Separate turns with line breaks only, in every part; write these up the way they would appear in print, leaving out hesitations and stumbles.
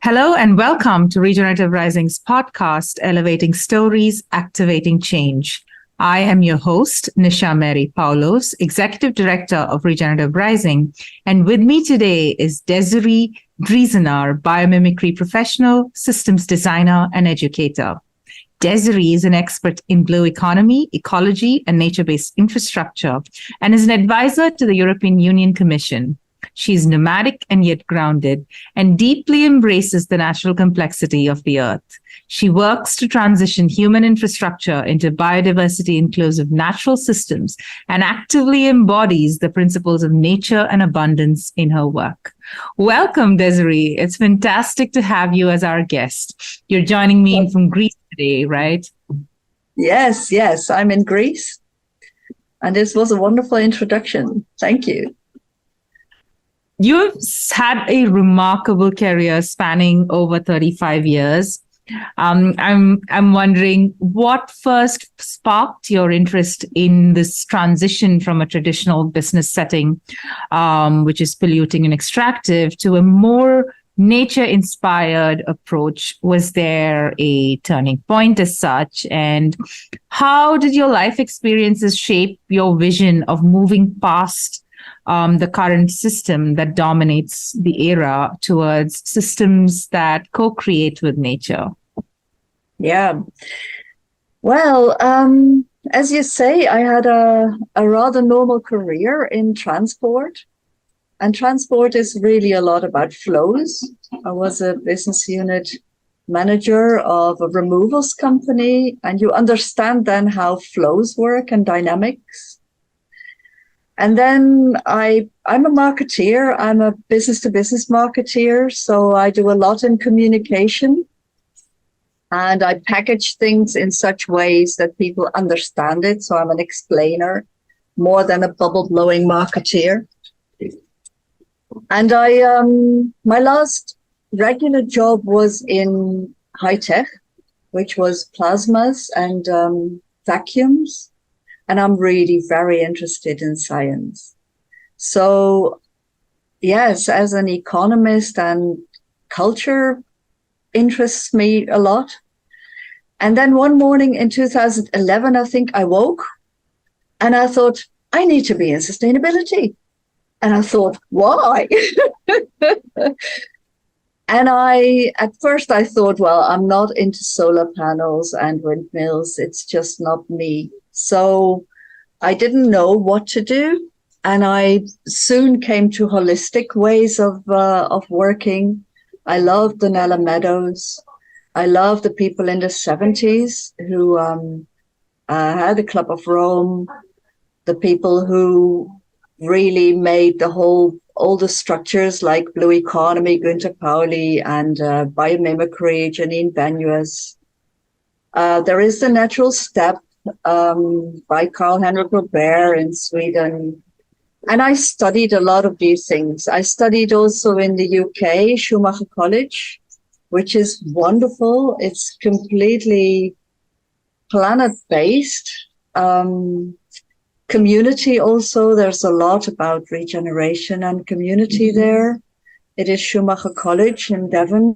Hello and welcome to Regenerative Rising's podcast, Elevating Stories, Activating Change. I am your host, Nisha Mary Poulose, Executive Director of Regenerative Rising. And with me today is Desiree Driesenaar, biomimicry professional, systems designer, and educator. Desiree is an expert in blue economy, ecology, and nature-based infrastructure, and is an advisor to the European Union Commission. She's nomadic and yet grounded, and deeply embraces the natural complexity of the earth. She works to transition human infrastructure into biodiversity inclusive natural systems and actively embodies the principles of nature and abundance in her work. Welcome, Desiree. It's fantastic to have you as our guest. You're joining me from Greece today, right?
Yes, I'm in Greece. And this was a wonderful introduction. Thank you.
You've had a remarkable career spanning over 35 years. I'm wondering what first sparked your interest in this transition from a traditional business setting, which is polluting and extractive, to a more nature-inspired approach. Was there a turning point as such? And how did your life experiences shape your vision of moving past the current system that dominates the era towards systems that co-create with nature?
Yeah. Well, as you say, I had a rather normal career in transport. And transport is really a lot about flows. I was a business unit manager of a removals company, and you understand then how flows work and dynamics. And then I'm a marketeer. I'm a business-to-business marketeer. So I do a lot in communication. And I package things in such ways that people understand it. So I'm an explainer more than a bubble-blowing marketeer. And my last regular job was in high tech, which was plasmas and vacuums. And I'm really very interested in science. So, yes, as an economist, and culture interests me a lot. And then one morning in 2011, I think I woke and I thought, I need to be in sustainability. And I thought, why? And at first I thought, well, I'm not into solar panels and windmills. It's just not me. So I didn't know what to do. And I soon came to holistic ways of working. I loved the Nella Meadows. I loved the people in the 70s who had the Club of Rome, the people who really made all the structures like Blue Economy, Günter Pauli, and biomimicry, Janine Benyus. There is the Natural Step by Karl-Henrik Robert in Sweden. And I studied a lot of these things. I studied also in the UK, Schumacher College, which is wonderful. It's completely planet-based. Community also, there's a lot about regeneration and community there. It is Schumacher College in Devon.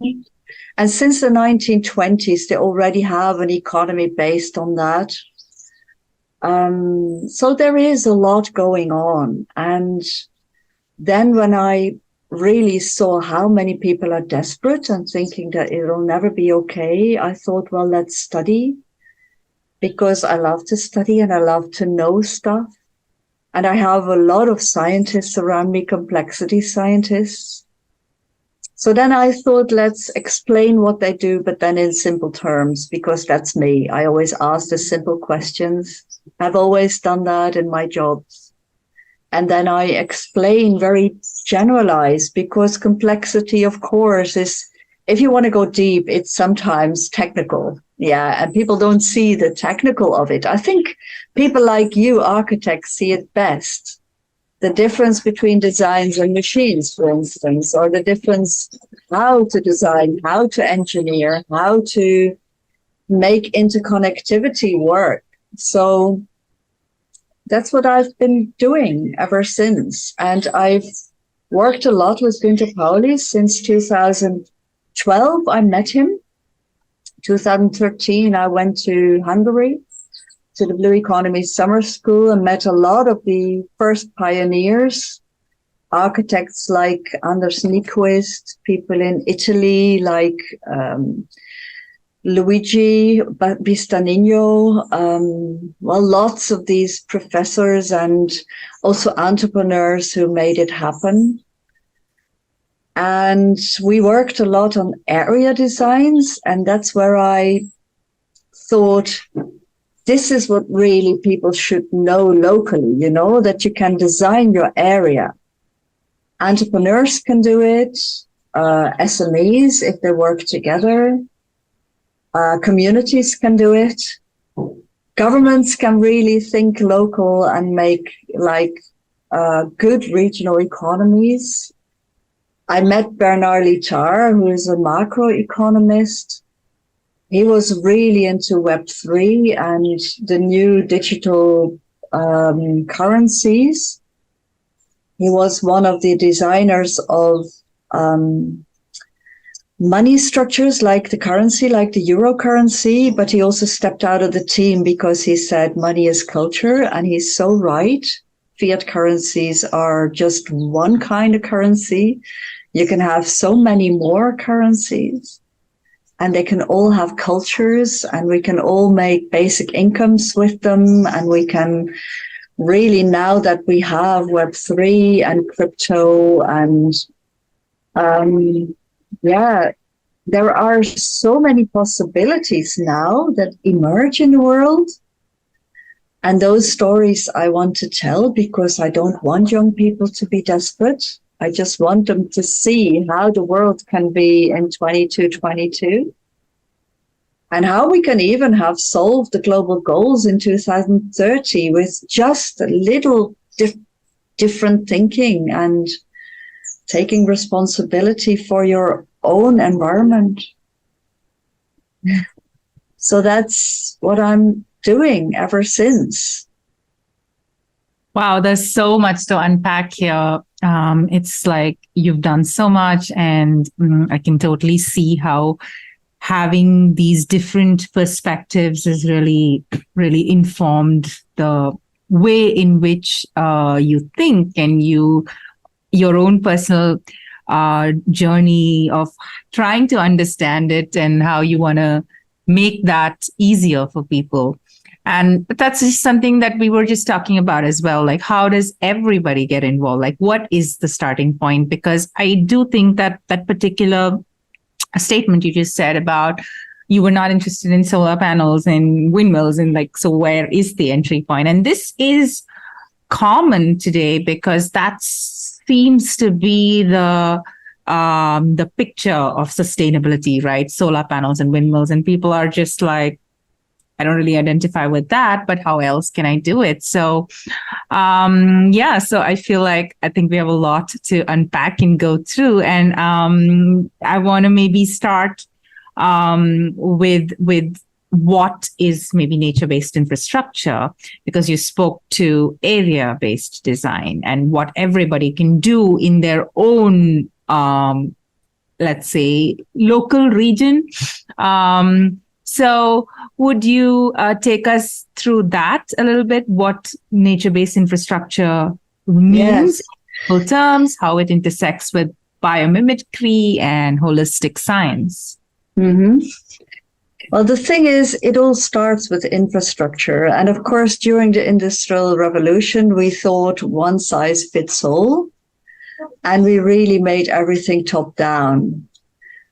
And since the 1920s, they already have an economy based on that. So there is a lot going on. And then when I really saw how many people are desperate and thinking that it'll never be okay, I thought, well, let's study, because I love to study and I love to know stuff. And I have a lot of scientists around me, complexity scientists. So then I thought, let's explain what they do, but then in simple terms, because that's me. I always ask the simple questions. I've always done that in my jobs. And then I explain very generalized, because complexity, of course, is, if you want to go deep, it's sometimes technical. Yeah, and people don't see the technical of it. I think people like you, architects, see it best. The difference between designs and machines, for instance, or the difference how to design, how to engineer, how to make interconnectivity work. So that's what I've been doing ever since. And I've worked a lot with Günter Pauli since 2000. 2012, I met him. 2013, I went to Hungary to the Blue Economy Summer School and met a lot of the first pioneers, architects like Anders Nyquist, people in Italy like Luigi Bistanino, lots of these professors and also entrepreneurs who made it happen. And we worked a lot on area designs, and that's where I thought, this is what really people should know locally, that you can design your area. Entrepreneurs can do it, SMEs, if they work together. Communities can do it. Governments can really think local and make good regional economies. I met Bernard Littard, who is a macroeconomist. He was really into Web3 and the new digital currencies. He was one of the designers of money structures like the currency, like the euro currency, but he also stepped out of the team because he said money is culture, and he's so right. Fiat currencies are just one kind of currency. You can have so many more currencies, and they can all have cultures, and we can all make basic incomes with them, and we can really, now that we have Web3 and crypto and there are so many possibilities now that emerge in the world. And those stories I want to tell because I don't want young people to be desperate. I just want them to see how the world can be in 2022 and how we can even have solved the global goals in 2030 with just a little different thinking and taking responsibility for your own environment. So that's what I'm doing ever since.
Wow, there's so much to unpack here. It's like you've done so much, and I can totally see how having these different perspectives has really, really informed the way in which you think and your own personal journey of trying to understand it and how you want to make that easier for people. And that's just something that we were just talking about as well. Like, how does everybody get involved? Like, what is the starting point? Because I do think that that particular statement you just said about you were not interested in solar panels and windmills, and like, so where is the entry point? And this is common today because that seems to be the picture of sustainability, right? Solar panels and windmills, and people are just like, I don't really identify with that, but how else can I do it? So, so I feel like I think we have a lot to unpack and go through. And I want to maybe start with what is maybe nature-based infrastructure, because you spoke to area-based design and what everybody can do in their own, let's say, local region. So would you take us through that a little bit, what nature-based infrastructure means, in terms, how it intersects with biomimicry and holistic science?
Mm-hmm. Well, the thing is, it all starts with infrastructure. And of course, during the Industrial Revolution, we thought one size fits all, and we really made everything top down.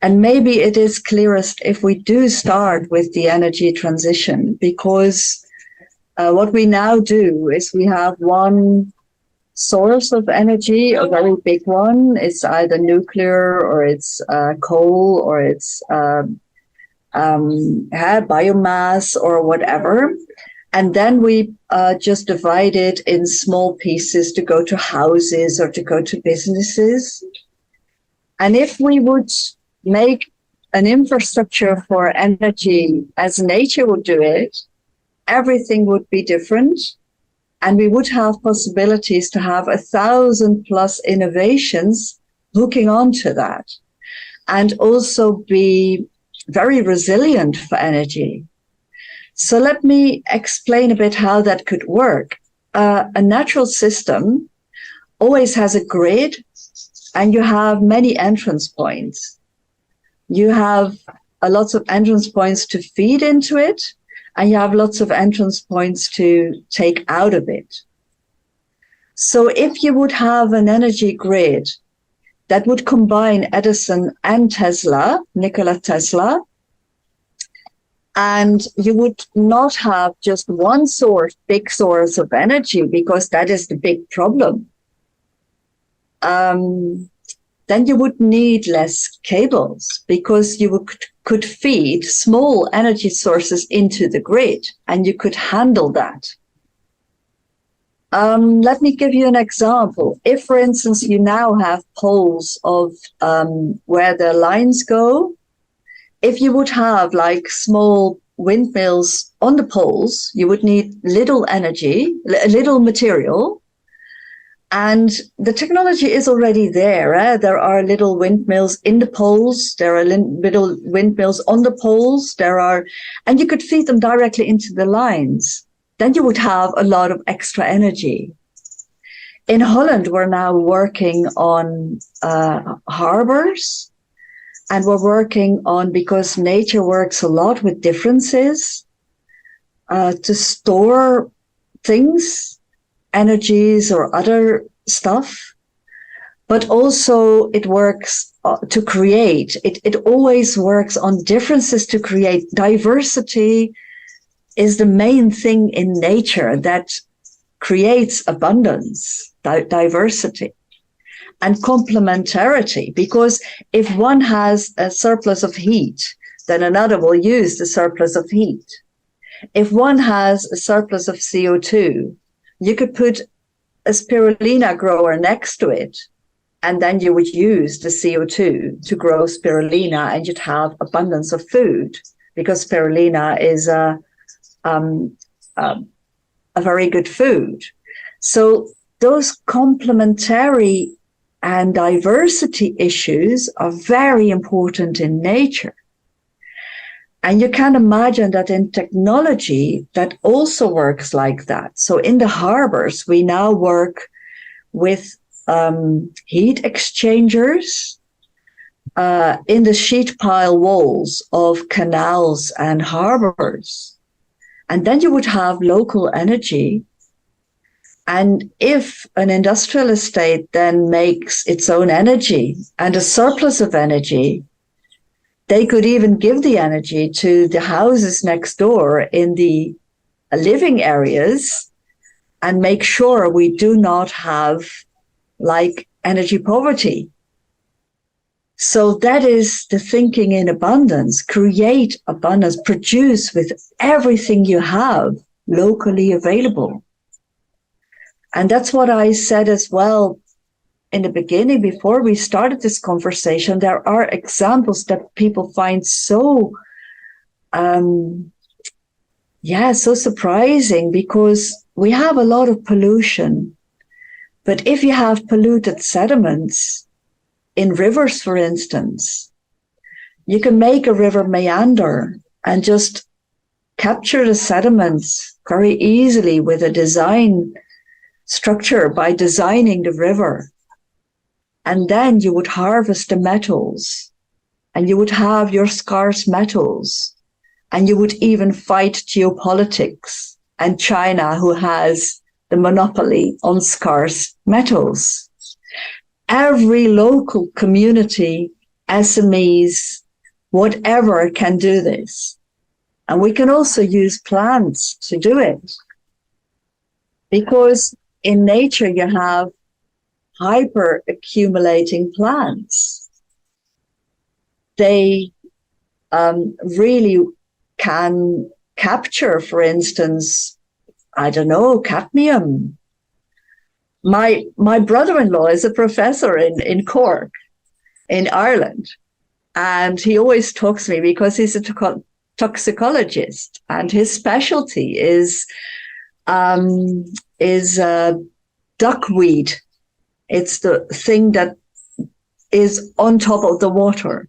And maybe it is clearest if we do start with the energy transition, because what we now do is we have one source of energy, a very big one. It's either nuclear or it's coal or it's biomass or whatever. And then we just divide it in small pieces to go to houses or to go to businesses. And if we would make an infrastructure for energy as nature would do it, everything would be different. And we would have possibilities to have 1,000+ innovations hooking onto that. and also be very resilient for energy. So let me explain a bit how that could work. A natural system always has a grid, and you have many entrance points. You have lots of entrance points to feed into it, and you have lots of entrance points to take out of it. So if you would have an energy grid that would combine Edison and Tesla, Nikola Tesla, and you would not have just one source, big source of energy, because that is the big problem. Then you would need less cables, because you could feed small energy sources into the grid, and you could handle that. Let me give you an example. If, for instance, you now have poles of where the lines go, if you would have like small windmills on the poles, you would need little energy, little material. And the technology is already there. There are little windmills in the poles. There are little windmills on the poles. And you could feed them directly into the lines. Then you would have a lot of extra energy. In Holland, we're now working on harbors. And we're working on, because nature works a lot with differences, to store things, energies or other stuff, but also it works to create. It always works on differences to create. Diversity is the main thing in nature that creates abundance, diversity. And complementarity, because if one has a surplus of heat, then another will use the surplus of heat. If one has a surplus of CO2, you could put a spirulina grower next to it, and then you would use the CO2 to grow spirulina, and you'd have abundance of food, because spirulina is a very good food. So those complementary and diversity issues are very important in nature. And you can imagine that in technology, that also works like that. So in the harbors, we now work with heat exchangers in the sheet pile walls of canals and harbors. And then you would have local energy. And if an industrial estate then makes its own energy and a surplus of energy, they could even give the energy to the houses next door in the living areas and make sure we do not have like energy poverty. So that is the thinking in abundance. Create abundance, produce with everything you have locally available. And that's what I said as well in the beginning, before we started this conversation. There are examples that people find so surprising, because we have a lot of pollution. But if you have polluted sediments in rivers, for instance, you can make a river meander and just capture the sediments very easily with a design structure by designing the river. And then you would harvest the metals, and you would have your scarce metals, and you would even fight geopolitics and China, who has the monopoly on scarce metals. Every local community, SMEs, whatever, can do this. And we can also use plants to do it. Because in nature, you have hyper accumulating plants. They really can capture, for instance, cadmium. My brother-in-law is a professor in Cork, in Ireland. And he always talks to me because he's a toxicologist, and his specialty is duckweed. It's the thing that is on top of the water.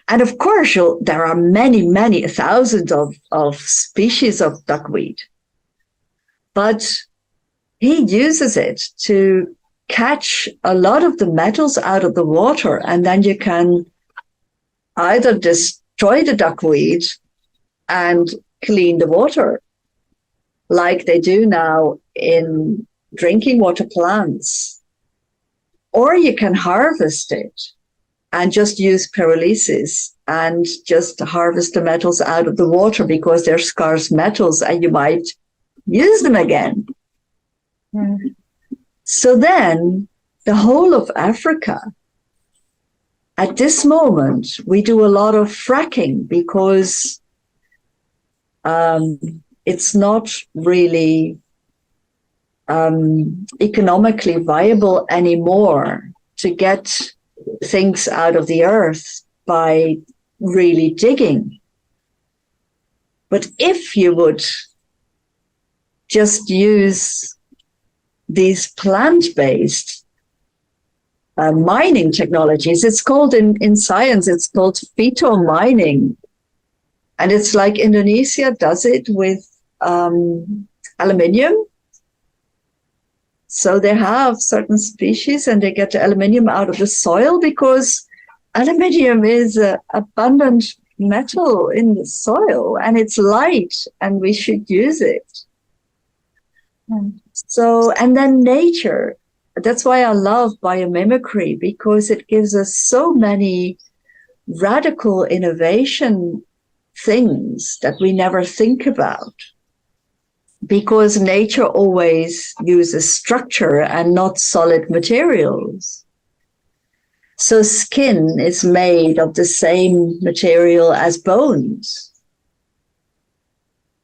And of course, there are many, many thousands of species of duckweed. But he uses it to catch a lot of the metals out of the water, and then you can either destroy the duckweed and clean the water, like they do now in drinking water plants, or you can harvest it and just use pyrolysis and just harvest the metals out of the water because they're scarce metals and you might use them again. Mm. So then the whole of Africa, at this moment, we do a lot of fracking because it's not really economically viable anymore to get things out of the earth by really digging. But if you would just use these plant-based mining technologies, it's called in science, it's called phytomining. And it's like Indonesia does it with aluminium. So they have certain species and they get the aluminium out of the soil because aluminium is an abundant metal in the soil and it's light and we should use it. So, and then nature, that's why I love biomimicry, because it gives us so many radical innovation things that we never think about, because nature always uses structure and not solid materials. So skin is made of the same material as bones,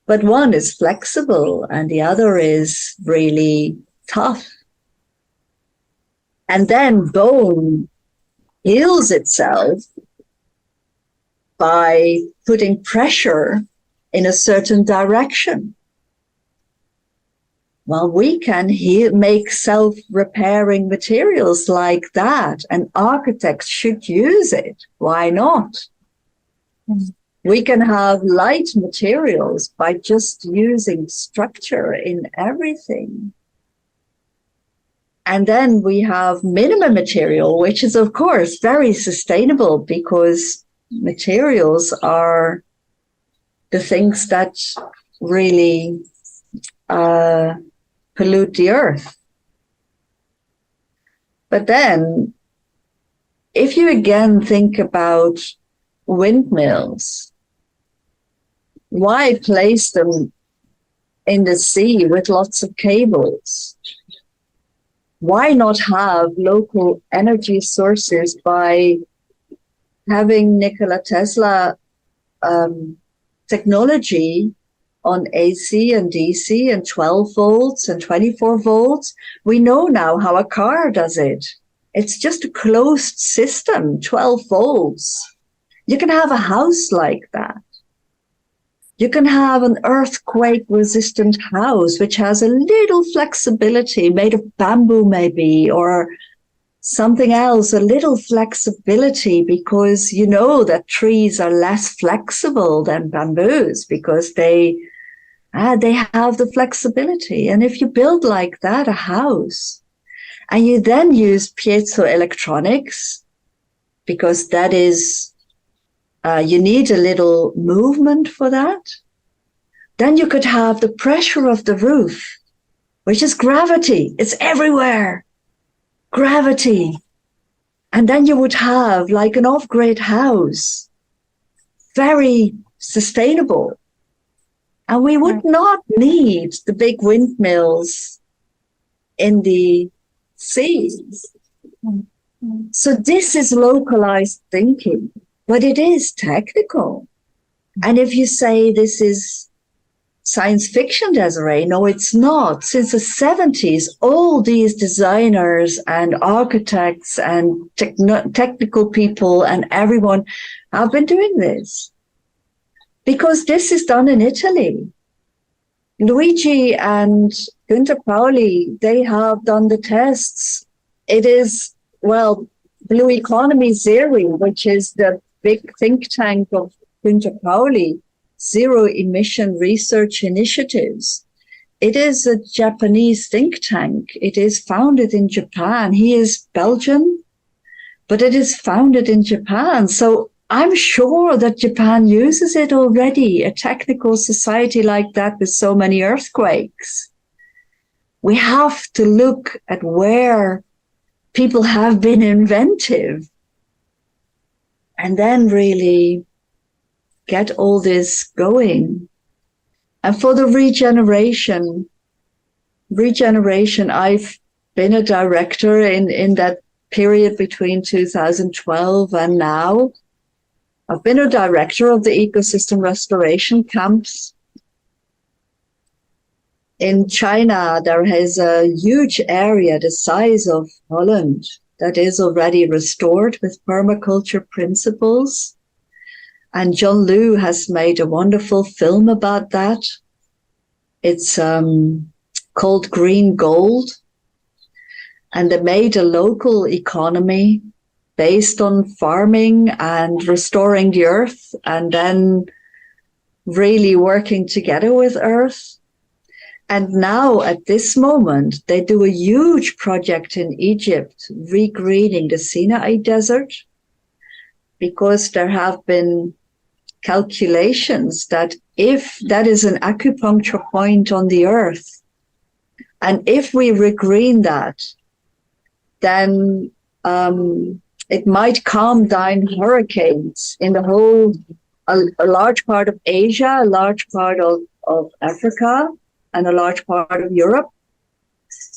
but one is flexible and the other is really tough. And then bone heals itself by putting pressure in a certain direction. Well, we can make self-repairing materials like that, and architects should use it. Why not? Mm. We can have light materials by just using structure in everything. And then we have minimum material, which is, of course, very sustainable because materials are the things that really pollute the earth. But then, if you again think about windmills, why place them in the sea with lots of cables? Why not have local energy sources by having Nikola Tesla technology on AC and DC and 12 volts and 24 volts? We know now how a car does it. It's just a closed system, 12 volts. You can have a house like that. You can have an earthquake-resistant house, which has a little flexibility, made of bamboo maybe, or something else, a little flexibility, because you know that trees are less flexible than bamboos because they have the flexibility. And if you build like that a house, and you then use piezoelectronics, because that is you need a little movement for that, then you could have the pressure of the roof, which is gravity. It's everywhere. Gravity. And then you would have like an off-grid house, very sustainable. And we would not need the big windmills in the seas. So this is localized thinking. But it is technical. And if you say this is science fiction, Desiree, no, it's not. Since the 70s, all these designers and architects and technical people and everyone have been doing this. Because this is done in Italy. Luigi and Günter Pauli, they have done the tests. It is, well, Blue Economy Zero, which is the big think tank of Günter Pauli, Zero Emission Research Initiatives. It is a Japanese think tank. It is founded in Japan. He is Belgian, but it is founded in Japan. So I'm sure that Japan uses it already, a technical society like that with so many earthquakes. We have to look at where people have been inventive and then really get all this going. And for the regeneration, I've been a director in that period between 2012 and now. I've been a director of the ecosystem restoration camps. In China, there is a huge area the size of Holland that is already restored with permaculture principles. And John Liu has made a wonderful film about that. It's called Green Gold. And they made a local economy based on farming and restoring the earth and then really working together with earth. And now at this moment, they do a huge project in Egypt, regreening the Sinai Desert, because there have been calculations that if that is an acupuncture point on the earth, and if we regreen that, then it might calm down hurricanes in the whole, a large part of Asia, a large part of Africa, and a large part of Europe.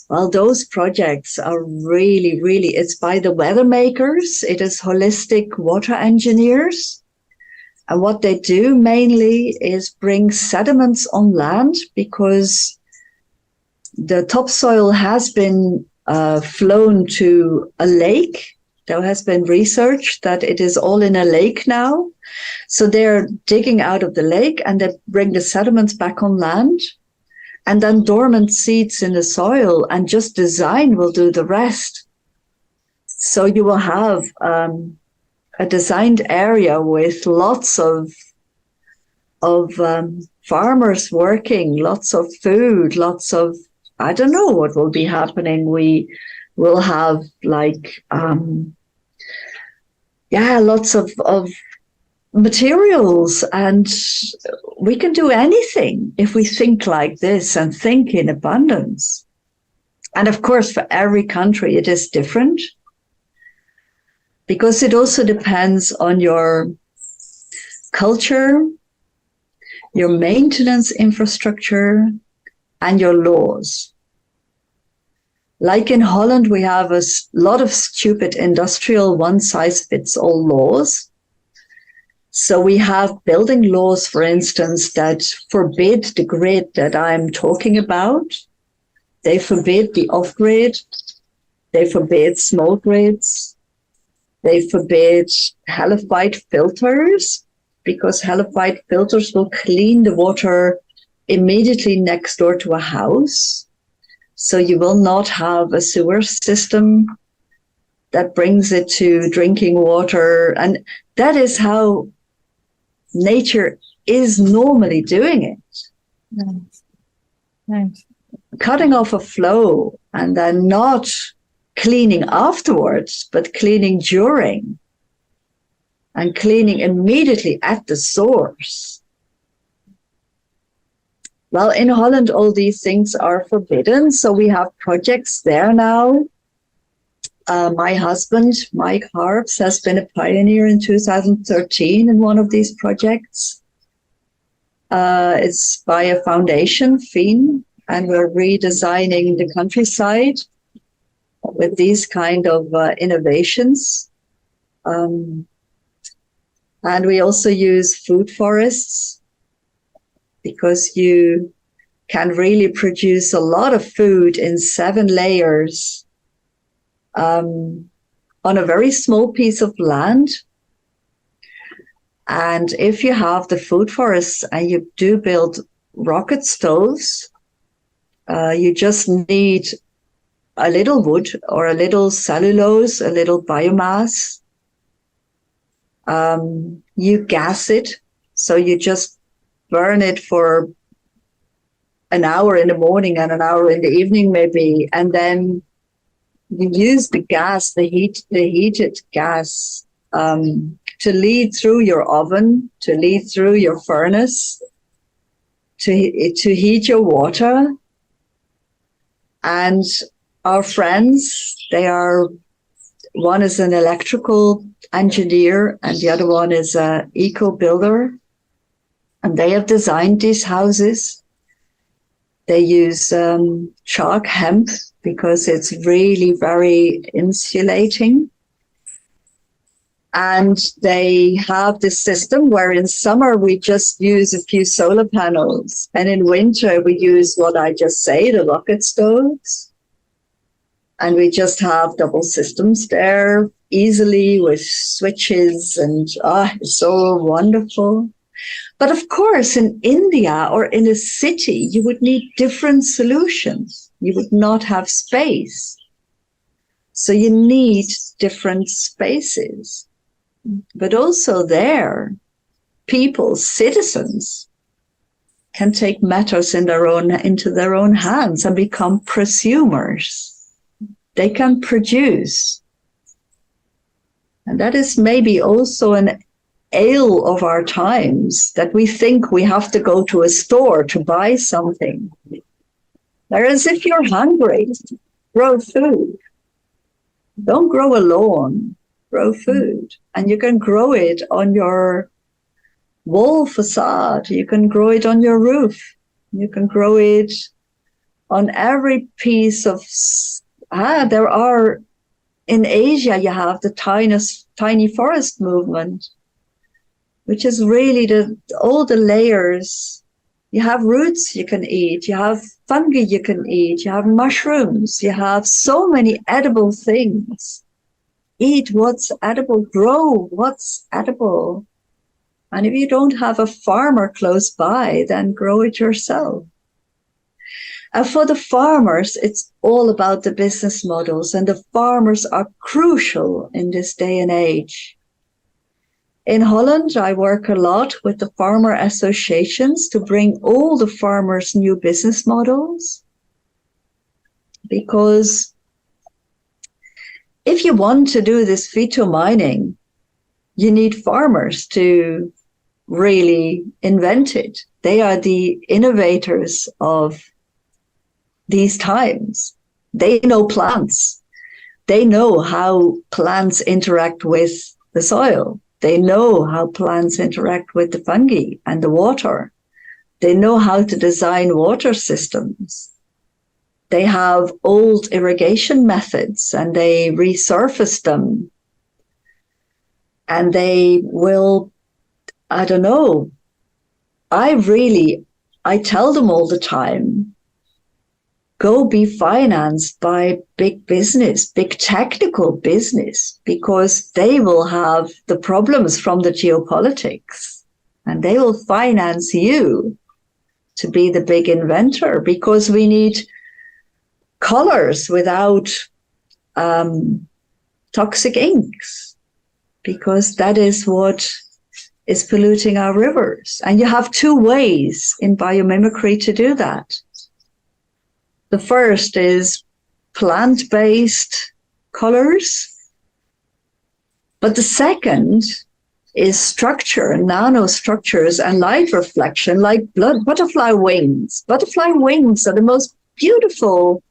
Well, those projects are really, really, it's by the weather makers. It is holistic water engineers. And what they do mainly is bring sediments on land because the topsoil has been flown to a lake. There has been research that it is all in a lake now. So they're digging out of the lake and they bring the sediments back on land. And then dormant seeds in the soil, and just design will do the rest. So you will have a designed area with lots of farmers working, lots of food, lots of, I don't know what will be happening. We will have like, lots of materials, and we can do anything if we think like this and think in abundance. And of course, for every country, it is different because it also depends on your culture, your maintenance infrastructure, and your laws. Like in Holland, we have a lot of stupid industrial one-size-fits-all laws. So we have building laws, for instance, that forbid the grid that I'm talking about. They forbid the off-grid. They forbid small grids. They forbid halophyte filters because halophyte filters will clean the water immediately next door to a house. So you will not have a sewer system that brings it to drinking water. And that is how nature is normally doing it.
Nice.
Cutting off a flow and then not cleaning afterwards, but cleaning during and cleaning immediately at the source. Well, in Holland, all these things are forbidden. So we have projects there now. My husband, Mike Harps, has been a pioneer in 2013 in one of these projects. It's by a foundation, FIEN, and we're redesigning the countryside with these kind of innovations. And we also use food forests because you can really produce a lot of food in 7 layers on a very small piece of land. And if you have the food forests and you do build rocket stoves, you just need a little wood or a little cellulose, a little biomass. You gas it, so you just burn it for an hour in the morning and an hour in the evening maybe, and then you use the gas, the heated gas, to lead through your oven, to lead through your furnace, to heat your water. And our friends, one is an electrical engineer and the other one is an eco builder, and they have designed these houses. They use shark hemp because it's really very insulating. And they have this system where in summer we just use a few solar panels, and in winter we use what I just say, the rocket stoves. And we just have double systems there easily with switches, and it's so wonderful. But of course, in India or in a city, you would need different solutions. You would not have space. So you need different spaces. But also there, people, citizens, can take matters into their own hands and become prosumers. They can produce. And that is maybe also an ail of our times, that we think we have to go to a store to buy something. Whereas if you're hungry, grow food. Don't grow a lawn, grow food. And you can grow it on your wall facade. You can grow it on your roof. You can grow it on every piece of... there are... In Asia, you have the tiny forest movement, which is really all the layers. You have roots you can eat, you have fungi you can eat, you have mushrooms, you have so many edible things. Eat what's edible, grow what's edible. And if you don't have a farmer close by, then grow it yourself. And for the farmers, it's all about the business models, and the farmers are crucial in this day and age. In Holland, I work a lot with the farmer associations to bring all the farmers new business models. Because if you want to do this phytomining, you need farmers to really invent it. They are the innovators of these times. They know plants. They know how plants interact with the soil. They know how plants interact with the fungi and the water. They know how to design water systems. They have old irrigation methods and they resurface them. And they will, I don't know, I tell them all the time, go be financed by big business, big technical business, because they will have the problems from the geopolitics and they will finance you to be the big inventor, because we need colors without toxic inks, because that is what is polluting our rivers. And you have two ways in biomimicry to do that. The first is plant-based colors, but the second is structure, nanostructures and light reflection, like butterfly wings. Butterfly wings are the most beautiful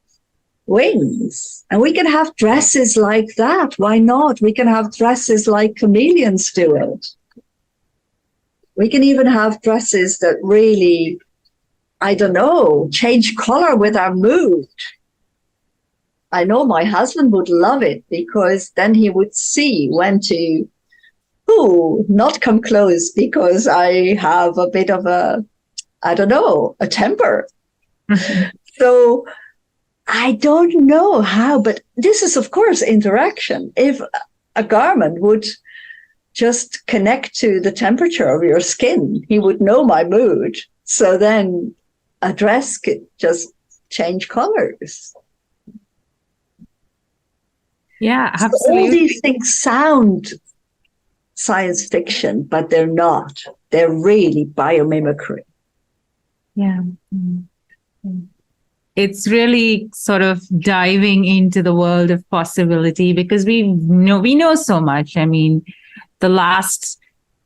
wings, and we can have dresses like that. Why not? We can have dresses like chameleons do it. We can even have dresses that really, I don't know, change color with our mood. I know my husband would love it, because then he would see when to, not come close because I have a bit of a temper. So I don't know how, but this is, of course, interaction. If a garment would just connect to the temperature of your skin, he would know my mood. So then a dress could just change colors.
Yeah, absolutely.
So all these things sound science fiction, but they're not. They're really biomimicry.
Yeah. Mm-hmm. It's really sort of diving into the world of possibility because we know so much. I mean, the last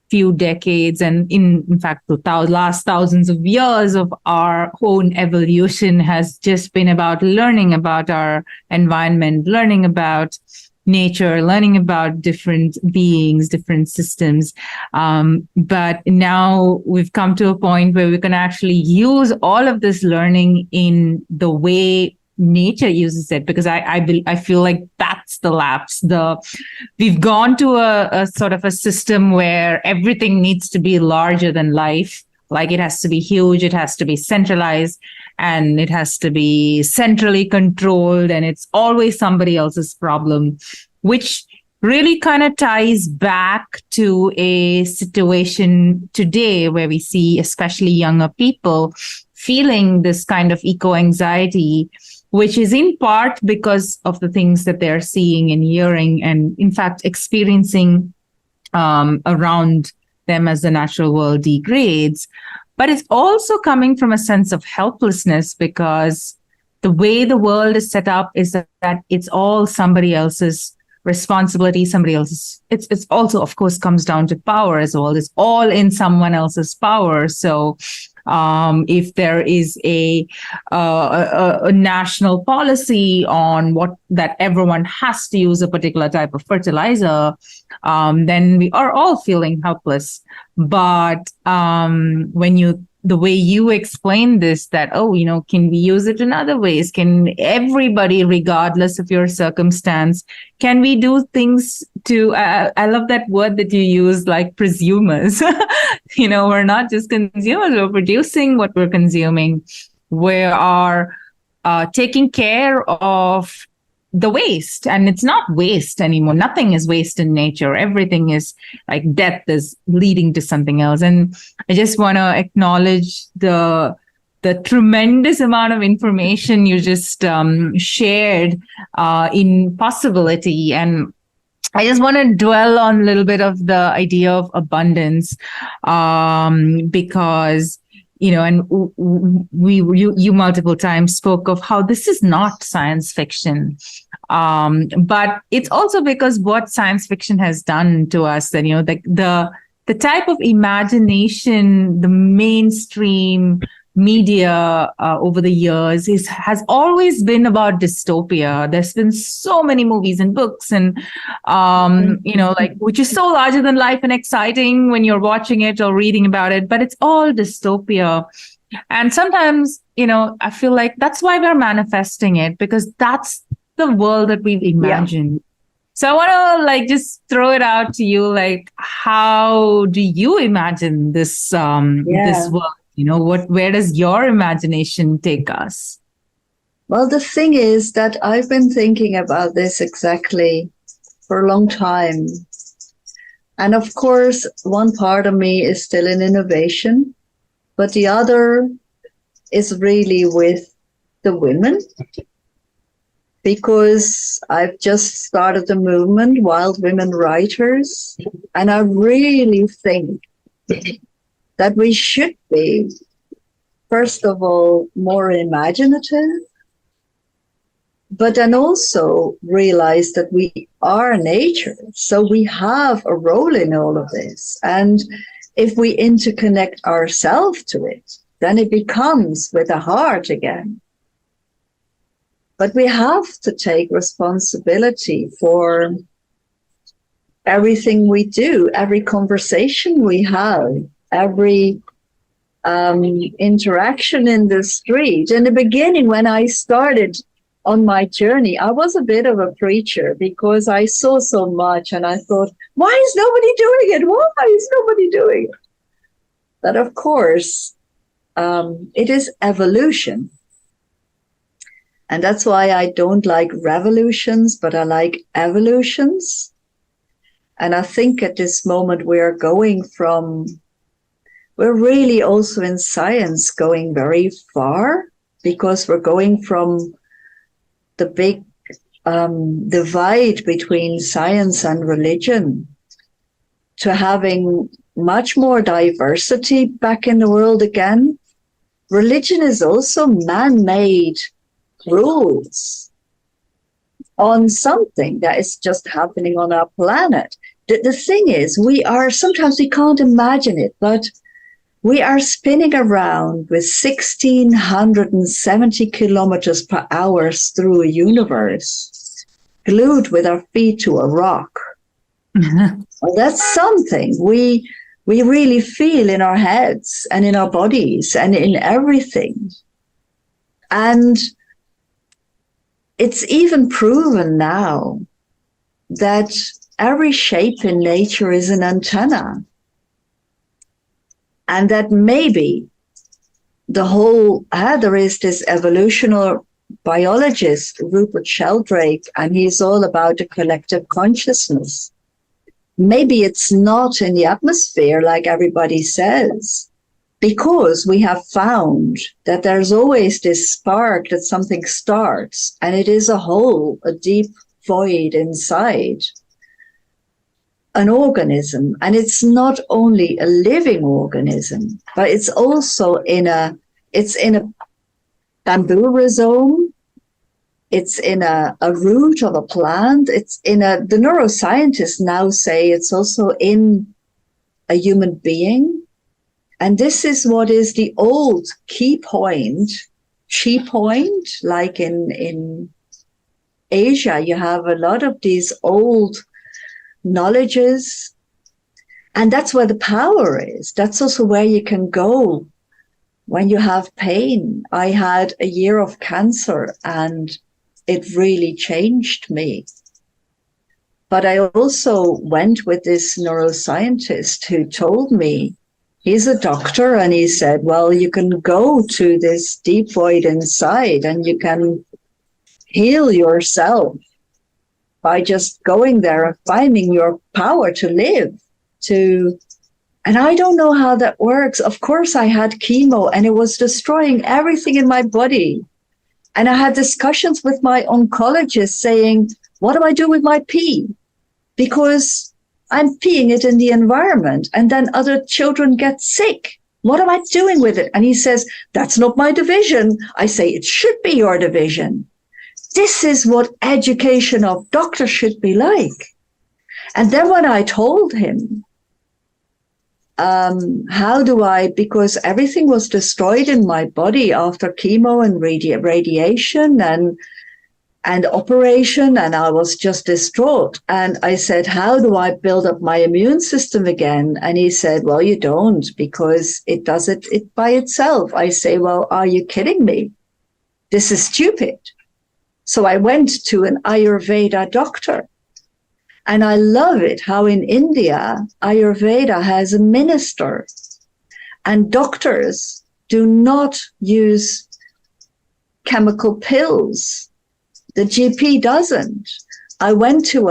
few decades and in fact the last thousands of years of our own evolution has just been about learning about our environment, learning about nature, learning about different beings, different systems. But now we've come to a point where we can actually use all of this learning in the way nature uses it, because I feel like that's the lapse. We've gone to a sort of a system where everything needs to be larger than life. Like it has to be huge, it has to be centralized, and it has to be centrally controlled, and it's always somebody else's problem, which really kind of ties back to a situation today where we see especially younger people feeling this kind of eco-anxiety, which is in part because of the things that they're seeing and hearing and, in fact, experiencing around them as the natural world degrades. But it's also coming from a sense of helplessness because the way the world is set up is that it's all somebody else's responsibility, somebody else's. It's also, of course, comes down to power as well. It's all in someone else's power. So if there is a national policy on what that everyone has to use a particular type of fertilizer, then we are all feeling helpless. But the way you explain this, that, can we use it in other ways? Can everybody, regardless of your circumstance, can we do things to, I love that word that you use, like presumers. We're not just consumers, we're producing what we're consuming. We are taking care of the waste, and it's not waste anymore. Nothing is waste in nature. Everything is like death is leading to something else. And I just want to acknowledge the tremendous amount of information you just shared in possibility. And I just want to dwell on a little bit of the idea of abundance, because and you multiple times spoke of how this is not science fiction, but it's also because what science fiction has done to us, that the type of imagination the mainstream media over the years has always been about dystopia. There's been so many movies and books and which is so larger than life and exciting when you're watching it or reading about it, but it's all dystopia. And sometimes I feel like that's why we're manifesting it, because that's the world that we've imagined. Yeah. So I want to just throw it out to you, how do you imagine this this world? Where does your imagination take us?
Well, the thing is that I've been thinking about this exactly for a long time. And of course, one part of me is still in innovation, but the other is really with the women, because I've just started the movement, Wild Women Writers, and I really think that we should be, first of all, more imaginative, but then also realize that we are nature. So we have a role in all of this. And if we interconnect ourselves to it, then it becomes with a heart again. But we have to take responsibility for everything we do, every conversation we have, every interaction in the street. In the beginning, when I started on my journey, I was a bit of a preacher because I saw so much and I thought, why is nobody doing it? Why is nobody doing it? But of course, it is evolution. And that's why I don't like revolutions, but I like evolutions. And I think at this moment we're really also in science going very far, because we're going from the big divide between science and religion. to having much more diversity back in the world again. Religion is also man-made rules on something that is just happening on our planet. The thing is, sometimes we can't imagine it, but we are spinning around with 1,670 kilometers per hour through a universe, glued with our feet to a rock. Well, that's something we really feel in our heads and in our bodies and in everything. And it's even proven now that every shape in nature is an antenna. And that maybe there is this evolutionary biologist, Rupert Sheldrake, and he's all about the collective consciousness. Maybe it's not in the atmosphere like everybody says, because we have found that there's always this spark that something starts, and it is a hole, a deep void inside an organism. And it's not only a living organism, but it's also in a bamboo rhizome. It's in a root of a plant. The neuroscientists now say it's also in a human being. And this is what is the old chi point, like in Asia, you have a lot of these old knowledges. And that's where the power is. That's also where you can go when you have pain. I had a year of cancer and it really changed me. But I also went with this neuroscientist who told me, he's a doctor, and he said, well, you can go to this deep void inside and you can heal yourself by just going there and finding your power to live. And I don't know how that works. Of course, I had chemo and it was destroying everything in my body. And I had discussions with my oncologist saying, what do I do with my pee? Because I'm peeing it in the environment and then other children get sick. What am I doing with it? And he says, that's not my division. I say, it should be your division. This is what education of doctors should be like. And then when I told him, because everything was destroyed in my body after chemo and radiation and operation, and I was just distraught. And I said, how do I build up my immune system again? And he said, well, you don't, because it does it by itself. I say, well, are you kidding me? This is stupid. So I went to an Ayurveda doctor. And I love it how in India, Ayurveda has a minister, and doctors do not use chemical pills. The GP doesn't. I went to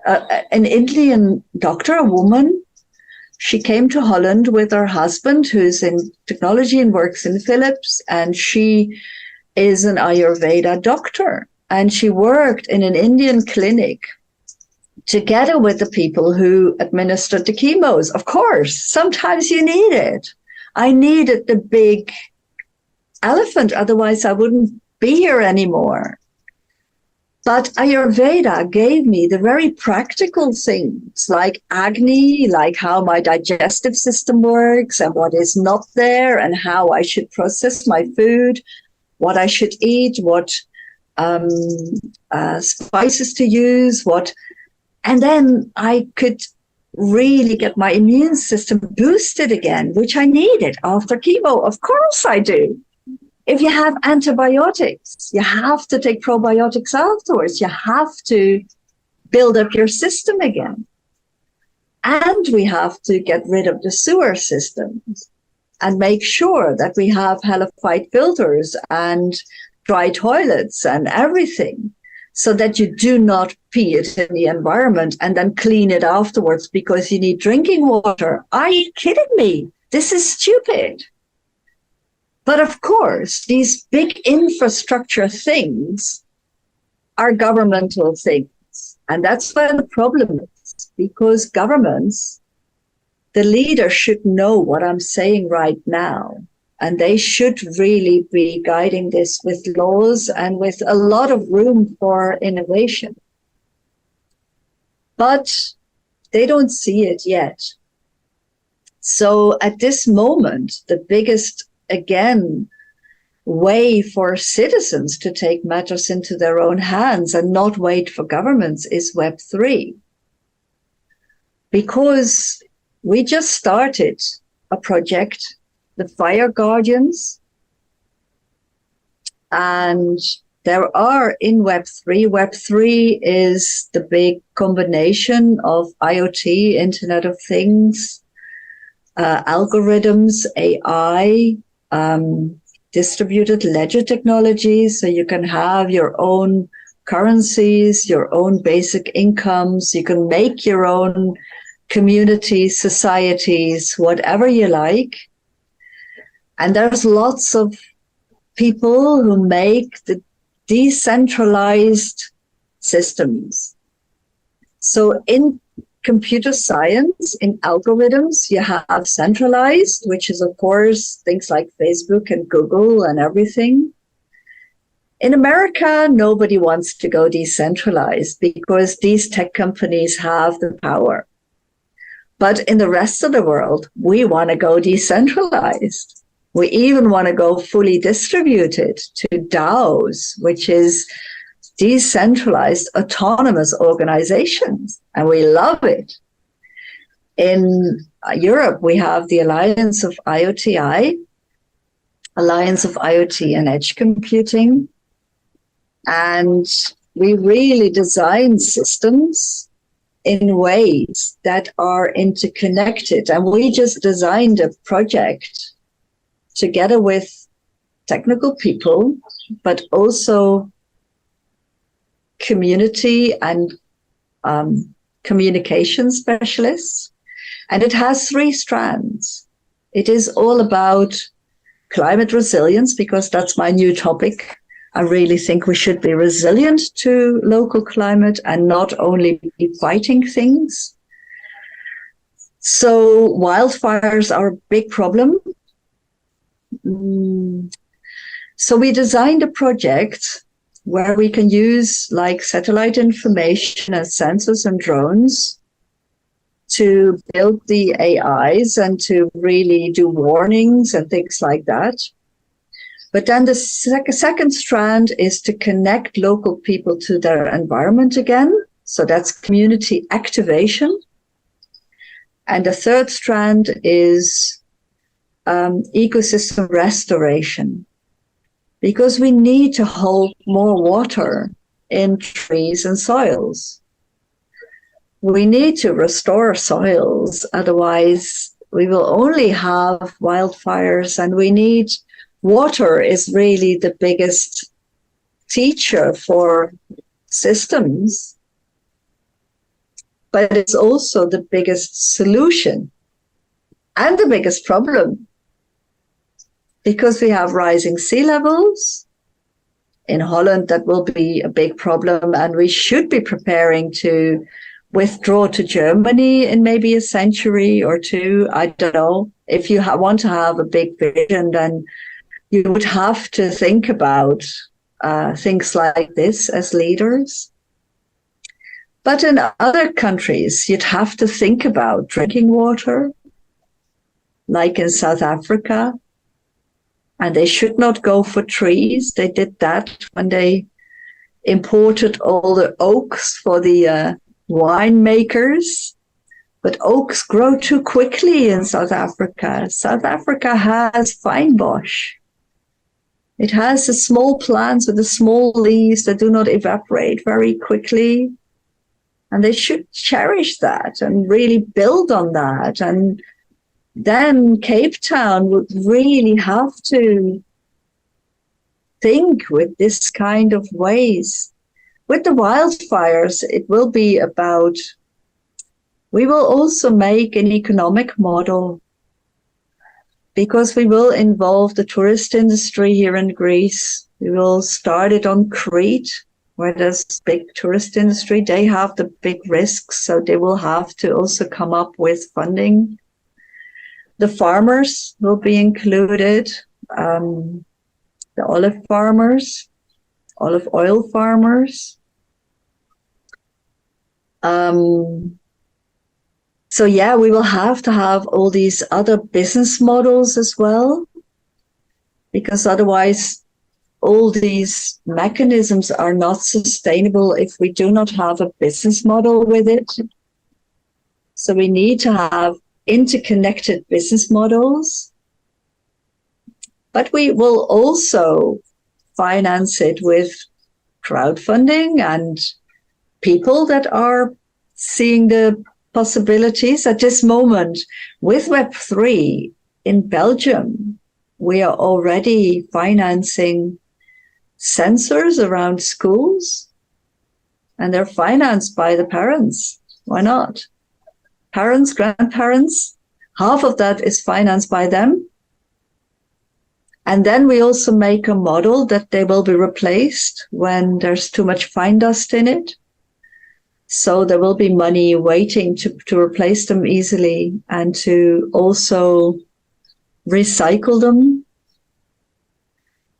an Indian doctor, a woman. She came to Holland with her husband, who's in technology and works in Philips, and she is an Ayurveda doctor. And she worked in an Indian clinic together with the people who administered the chemos. Of course, sometimes you need it. I needed the big elephant, otherwise I wouldn't be here anymore. But Ayurveda gave me the very practical things like Agni, like how my digestive system works and what is not there and how I should process my food, what I should eat, what spices to use, and then I could really get my immune system boosted again, which I needed after chemo. Of course I do. If you have antibiotics, you have to take probiotics afterwards. You have to build up your system again. And we have to get rid of the sewer systems and make sure that we have haliphite filters and dry toilets and everything, so that you do not pee it in the environment and then clean it afterwards because you need drinking water. Are you kidding me? This is stupid. But of course, these big infrastructure things are governmental things. And that's where the problem is. because governments, the leader should know what I'm saying right now. And they should really be guiding this with laws and with a lot of room for innovation. But they don't see it yet. So at this moment, the biggest, again, way for citizens to take matters into their own hands and not wait for governments is Web3. Because we just started a project, the Fire Guardians, and there are in Web3 is the big combination of IoT, Internet of Things, algorithms, AI, distributed ledger technology, so you can have your own currencies, your own basic incomes, you can make your own communities, societies, whatever you like. And there's lots of people who make the decentralized systems. So in computer science, in algorithms, you have centralized, which is, of course, things like Facebook and Google and everything. In America, nobody wants to go decentralized because these tech companies have the power. But in the rest of the world, we want to go decentralized. We even want to go fully distributed to DAOs, which is decentralized autonomous organizations, and we love it. In Europe, we have the Alliance of IoT and Edge Computing, and we really design systems in ways that are interconnected. And we just designed a project together with technical people, but also community and communication specialists. And it has 3 strands. It is all about climate resilience, because that's my new topic. I really think we should be resilient to local climate and not only be fighting things. So wildfires are a big problem. So we designed a project where we can use like satellite information and sensors and drones to build the AIs and to really do warnings and things like that. But then the second strand is to connect local people to their environment again. So that's community activation. And the third strand is ecosystem restoration, because we need to hold more water in trees and soils. We need to restore soils, otherwise we will only have wildfires, and we need water is really the biggest teacher for systems, but it's also the biggest solution and the biggest problem, because we have rising sea levels. In Holland, that will be a big problem, and we should be preparing to withdraw to Germany in maybe a century or two. I don't know. If you want to have a big vision, then you would have to think about things like this as leaders. But in other countries, you'd have to think about drinking water, like in South Africa. And they should not go for trees. They did that when they imported all the oaks for the winemakers. But oaks grow too quickly in South Africa. South Africa has fynbos. It has the small plants with the small leaves that do not evaporate very quickly. And they should cherish that and really build on that. And then Cape Town would really have to think with this kind of ways. With the wildfires, it will be about, we will also make an economic model, because we will involve the tourist industry here in Greece. We will start it on Crete, where there's big tourist industry, they have the big risks, so they will have to also come up with funding. The farmers will be included, the olive farmers, olive oil farmers. So yeah, we will have to have all these other business models as well, because otherwise all these mechanisms are not sustainable if we do not have a business model with it. So we need to have interconnected business models, but we will also finance it with crowdfunding and people that are seeing the possibilities. At this moment, with Web3 in Belgium, we are already financing sensors around schools, and they're financed by the parents. Why not? Parents, grandparents, half of that is financed by them. And then we also make a model that they will be replaced when there's too much fine dust in it. So there will be money waiting to replace them easily and to also recycle them.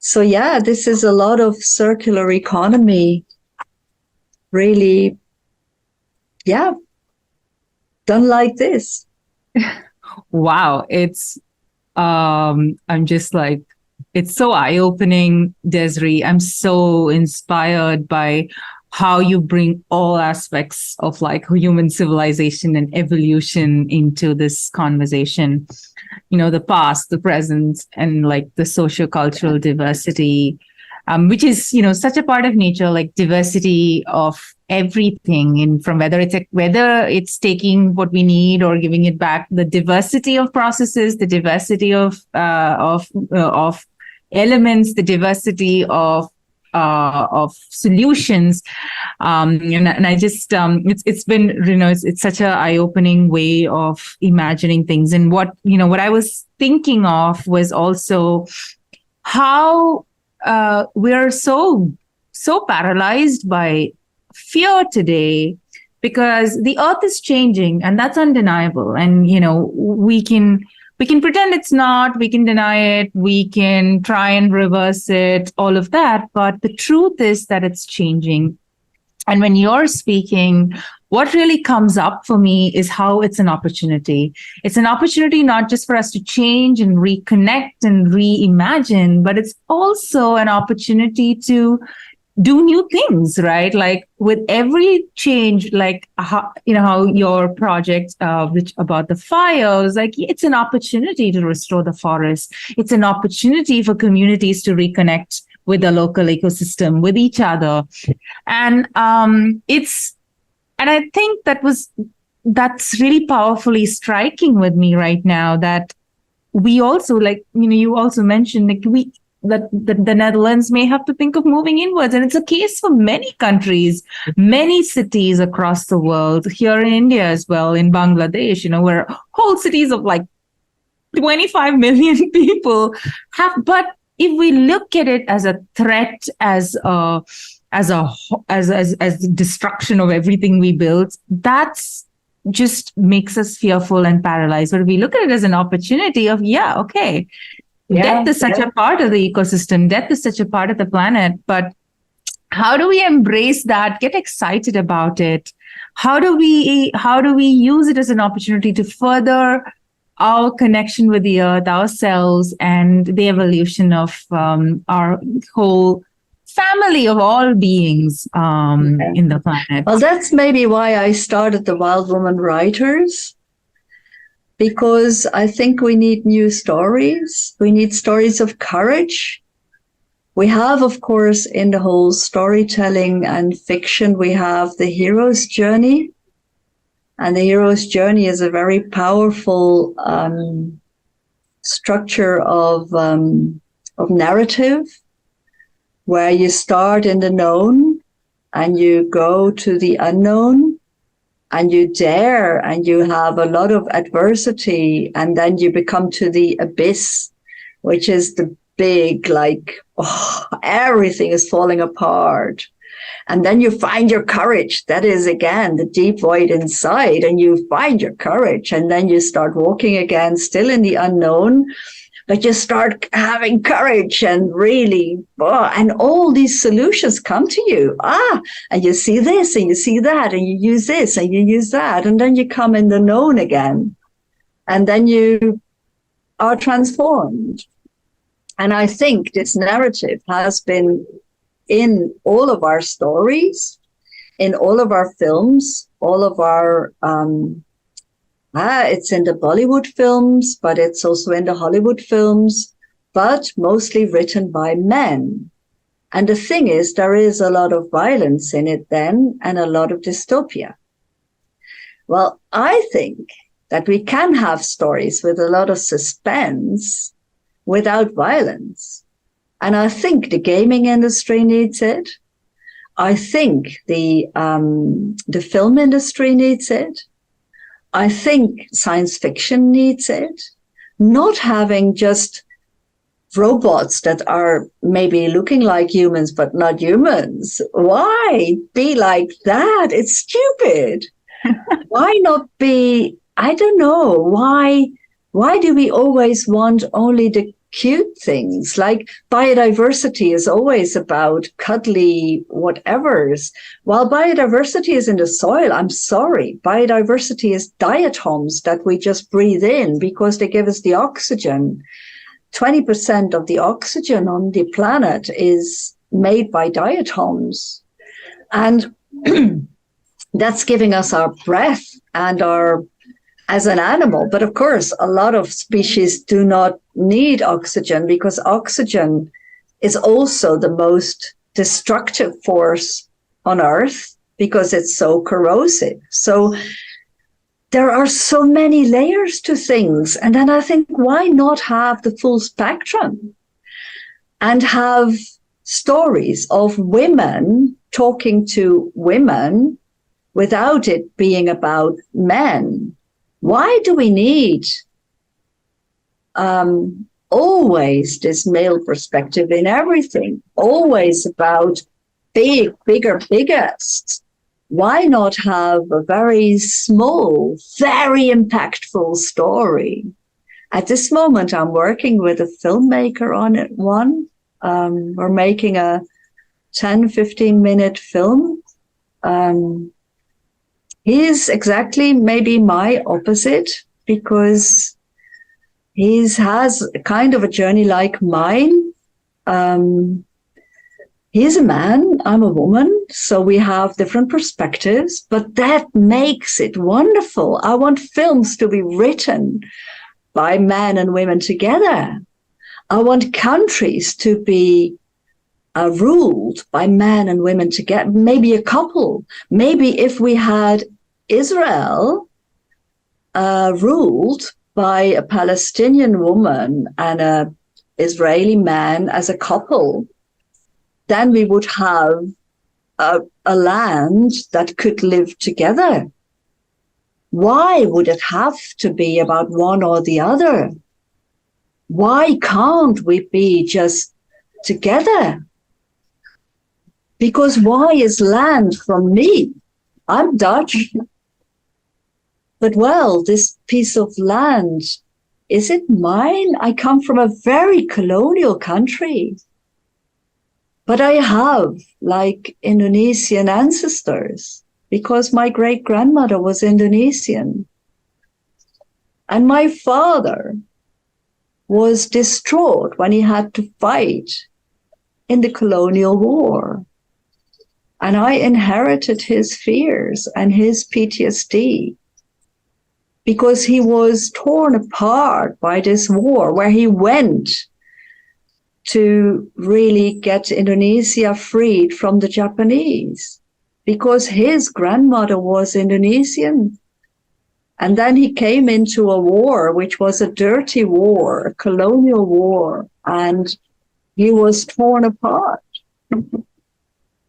So yeah, this is a lot of circular economy, really, yeah, done like this.
Wow, I'm just like, it's so eye-opening, Desiree. I'm so inspired by how you bring all aspects of like human civilization and evolution into this conversation. You know, the past, the present, and like the socio-cultural diversity, which is, you know, such a part of nature, like diversity of everything, and from whether it's taking what we need or giving it back, the diversity of processes, the diversity of elements, the diversity of solutions, and I just it's been, you know, it's such a eye-opening way of imagining things. And what I was thinking of was also how we're so paralyzed by fear today, because the earth is changing, and that's undeniable. And you know, we can pretend it's not, we can deny it, we can try and reverse it, all of that. But the truth is that it's changing. And when you're speaking, what really comes up for me is how it's an opportunity. It's an opportunity not just for us to change and reconnect and reimagine, but it's also an opportunity to do new things, right? Like with every change, like how your project, which about the fires, like it's an opportunity to restore the forest. It's an opportunity for communities to reconnect with the local ecosystem, with each other. And I think that's really powerfully striking with me right now, that we also, like, you know, you also mentioned like that the Netherlands may have to think of moving inwards. And it's a case for many countries, many cities across the world, here in India as well, in Bangladesh, you know, where whole cities of like 25 million people have. But if we look at it as a threat, as destruction of everything we built, that's just makes us fearful and paralyzed. But if we look at it as an opportunity of, death is such a part of the ecosystem. Death is such a part of the planet. But how do we embrace that? Get excited about it? How do we use it as an opportunity to further our connection with the earth, ourselves, and the evolution of our whole family of all beings in the planet?
Well, that's maybe why I started the Wild Woman Writers. Because I think we need new stories. We need stories of courage. We have, of course, in the whole storytelling and fiction, we have the hero's journey. And the hero's journey is a very powerful structure of narrative, where you start in the known and you go to the unknown. And you dare, and you have a lot of adversity, and then you become to the abyss, which is the big, like, everything is falling apart. And then you find your courage. That is, again, the deep void inside. And you find your courage. And then you start walking again, still in the unknown. But you start having courage and really, and all these solutions come to you. And you see this and you see that and you use this and you use that. And then you come in the known again. And then you are transformed. And I think this narrative has been in all of our stories, in all of our films, all of our, it's in the Bollywood films, but it's also in the Hollywood films, but mostly written by men. And the thing is, there is a lot of violence in it then, and a lot of dystopia. Well, I think that we can have stories with a lot of suspense without violence. And I think the gaming industry needs it. I think the film industry needs it. I think science fiction needs it. Not having just robots that are maybe looking like humans, but not humans. Why be like that? It's stupid. Why not be, I don't know, why do we always want only the cute things? Like biodiversity is always about cuddly whatevers. While biodiversity is in the soil, I'm sorry, biodiversity is diatoms that we just breathe in because they give us the oxygen. 20% of the oxygen on the planet is made by diatoms. And that's giving us our breath and our as an animal. But of course, a lot of species do not need oxygen because oxygen is also the most destructive force on Earth because it's so corrosive. So there are so many layers to things. And then I think, why not have the full spectrum and have stories of women talking to women without it being about men? Why do we need always this male perspective in everything? Always about big, bigger, biggest. Why not have a very small, very impactful story? At this moment, I'm working with a filmmaker on it. We're making a 10, 15-minute film. He's exactly maybe my opposite because he has kind of a journey like mine. He's a man, I'm a woman, so we have different perspectives, but that makes it wonderful. I want films to be written by men and women together. I want countries to be ruled by men and women together, maybe a couple. Maybe if we had Israel ruled by a Palestinian woman and an Israeli man as a couple, then we would have a land that could live together. Why would it have to be about one or the other? Why can't we be just together? Because why is land from me? I'm Dutch. But well, this piece of land, is it mine? I come from a very colonial country. But I have like Indonesian ancestors because my great-grandmother was Indonesian. And my father was distraught when he had to fight in the colonial war. And I inherited his fears and his PTSD because he was torn apart by this war where he went to really get Indonesia freed from the Japanese because his grandmother was Indonesian. And then he came into a war, which was a dirty war, a colonial war, and he was torn apart.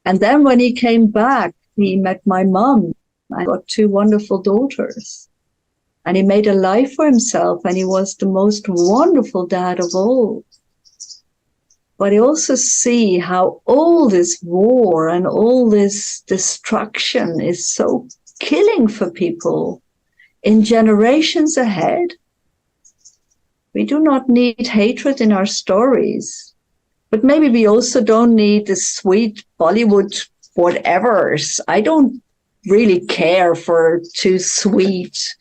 And then when he came back, he met my mom. I got two wonderful daughters. And he made a life for himself, and he was the most wonderful dad of all. But I also see how all this war and all this destruction is so killing for people in generations ahead. We do not need hatred in our stories, but maybe we also don't need the sweet Bollywood whatevers. I don't really care for too sweet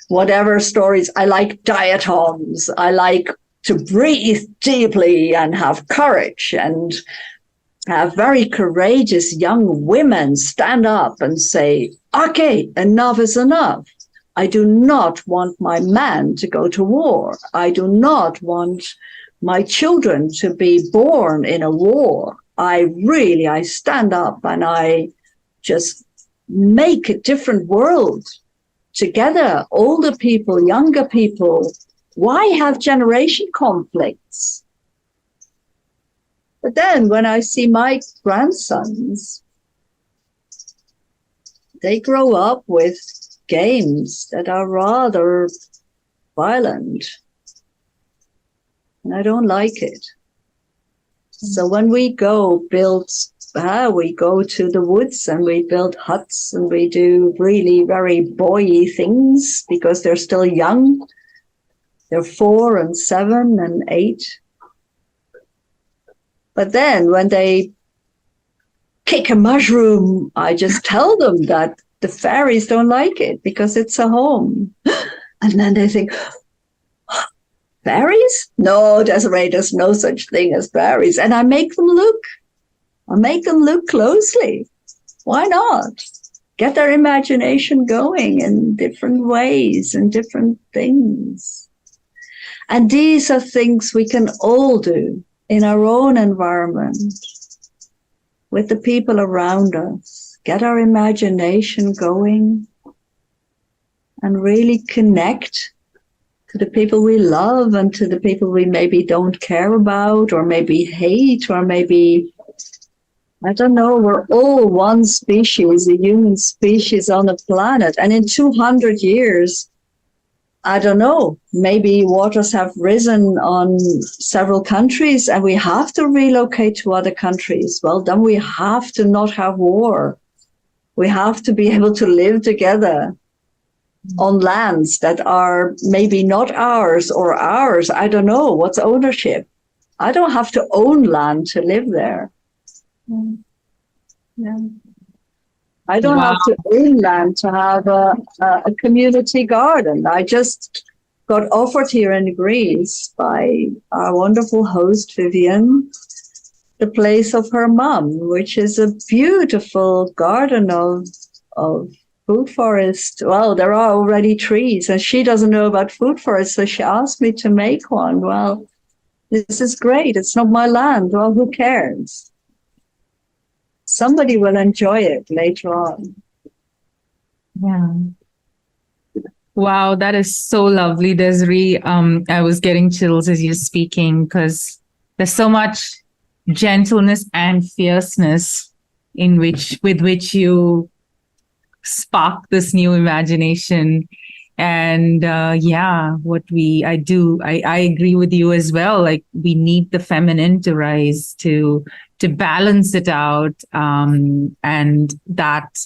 whatever stories. I like diatoms. I like to breathe deeply and have courage and have very courageous young women stand up and say, okay, enough is enough. I do not want my man to go to war. I do not want my children to be born in a war. I stand up and I just make a different world together, older people, younger people. Why have generation conflicts? But then when I see my grandsons, they grow up with games that are rather violent. And I don't like it. So when we go we go to the woods and we build huts and we do really very boy-y things because they're still young. They're 4 and 7 and 8. But then when they kick a mushroom, I just tell them that the fairies don't like it because it's a home. And then they think, fairies? No, Desiree, there's no such thing as fairies. And I make them look. I make them look closely. Why not? Get their imagination going in different ways and different things. And these are things we can all do in our own environment, with the people around us. Get our imagination going and really connect to the people we love and to the people we maybe don't care about or maybe hate or maybe, I don't know, we're all one species, a human species on the planet. And in 200 years, I don't know, maybe waters have risen on several countries and we have to relocate to other countries. Well, then we have to not have war. We have to be able to live together on lands that are maybe not ours or ours. I don't know. What's ownership? I don't have to own land to live there. Yeah. I don't have to own land to have a community garden. I just got offered here in Greece by our wonderful host, Vivian, the place of her mum, which is a beautiful garden of food forest. Well, there are already trees, and she doesn't know about food forest, so she asked me to make one. Well, this is great. It's not my land. Well, who cares? Somebody will enjoy it later on.
Yeah. Wow, that is so lovely, Desiree. I was getting chills as you're speaking because there's so much gentleness and fierceness with which you spark this new imagination. And I agree with you as well. Like, we need the feminine to rise to balance it out, and that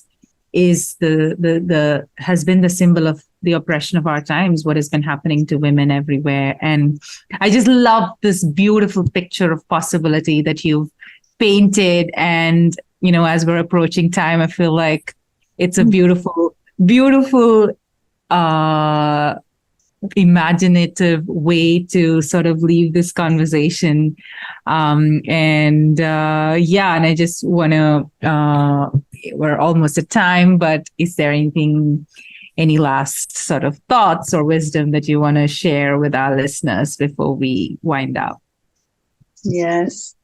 is has been the symbol of the oppression of our times, what has been happening to women everywhere. And I just love this beautiful picture of possibility that you've painted. And as we're approaching time, I feel like it's a beautiful imaginative way to sort of leave this conversation. And I just want to, we're almost at time, but is there any last sort of thoughts or wisdom that you want to share with our listeners before we wind up?
Yes.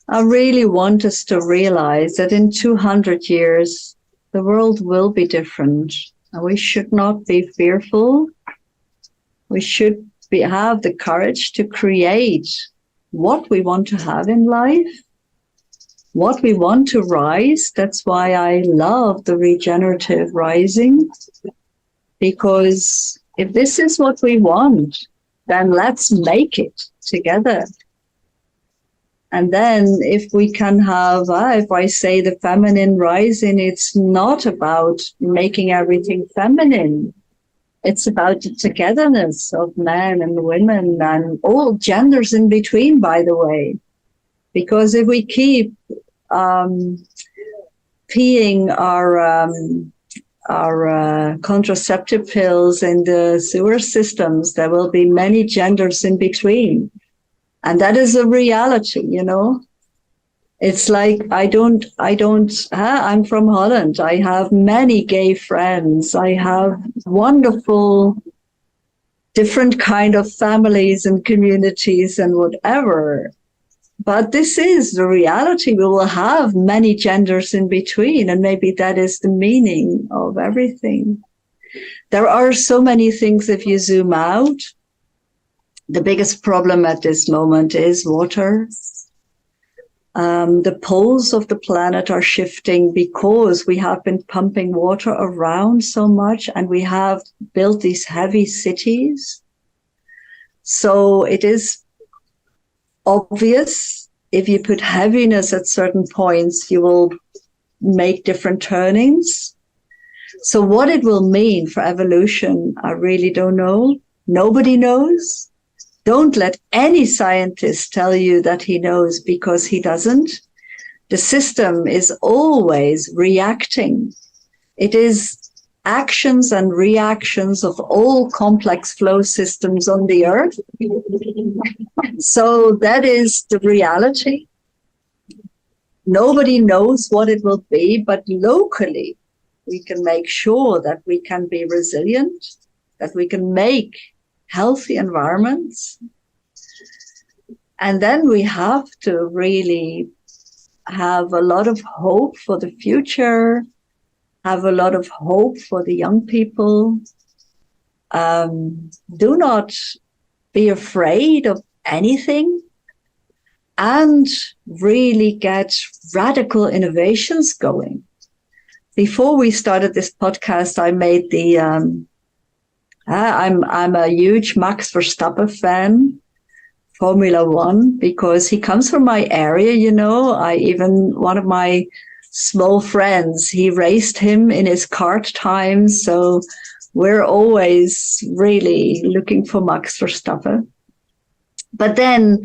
I really want us to realize that in 200 years, the world will be different. And we should not be fearful. We should have the courage to create what we want to have in life, what we want to rise. That's why I love the regenerative rising, because if this is what we want, then let's make it together. And then if we can have, if I say the feminine rising, it's not about making everything feminine. It's about the togetherness of men and women and all genders in between, by the way. Because if we keep peeing our contraceptive pills in the sewer systems, there will be many genders in between. And that is a reality, you know. It's like, I'm from Holland. I have many gay friends. I have wonderful, different kind of families and communities and whatever. But this is the reality. We will have many genders in between, and maybe that is the meaning of everything. There are so many things if you zoom out. The biggest problem at this moment is water. The poles of the planet are shifting because we have been pumping water around so much, and we have built these heavy cities. So it is obvious if you put heaviness at certain points, you will make different turnings. So what it will mean for evolution, I really don't know. Nobody knows. Don't let any scientist tell you that he knows, because he doesn't. The system is always reacting. It is actions and reactions of all complex flow systems on the earth. So that is the reality. Nobody knows what it will be, but locally we can make sure that we can be resilient, that we can make healthy environments. And then we have to really have a lot of hope for the future, have a lot of hope for the young people. Do not be afraid of anything, and really get radical innovations going. Before we started this podcast, I made the I'm a huge Max Verstappen fan, Formula One, because he comes from my area, you know. One of my small friends, he raced him in his kart time. So we're always really looking for Max Verstappen. But then